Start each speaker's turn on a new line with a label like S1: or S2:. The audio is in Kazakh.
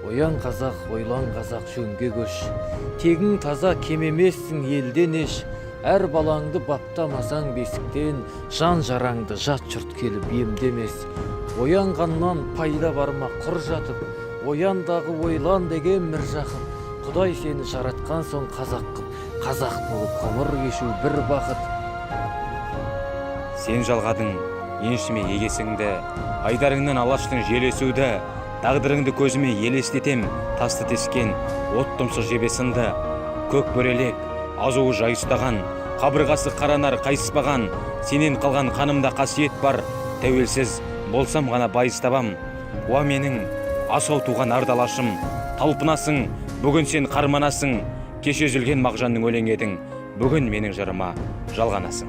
S1: Оян қазақ, ойлан қазақ, жөнге көш. Тегің таза кемемессің елден еш. Әр балаңды баптамасаң бесіктен, жан жараңды жат жұрт келіп емдемес. Оянғаннан пайда барма құр жатып, ояндағы ойлан деген міржақып. Құдай сені жаратқан соң қазақ қып, қазақ болып ғұмыр кешу бір бақыт.
S2: Сен жалғадың еншіме егесіңді, айдарыңнан алаштың желесуді, тағдырыңды көзіме елестетем, тасты тескен, от тұмсық жебесінді. Көк бөрелек, азуы жайыстаған, қабырғасы қаранар қайыспаған, сенен қалған қанымда қасиет бар, тәуелсіз болсам ғана байыз табам. Уа менің асау туған ардалашым, талпынасың, бүгін сен қарманасың, кеше үзілген мағжанның өлең едің, бүгін менің жырыма жалғанасың.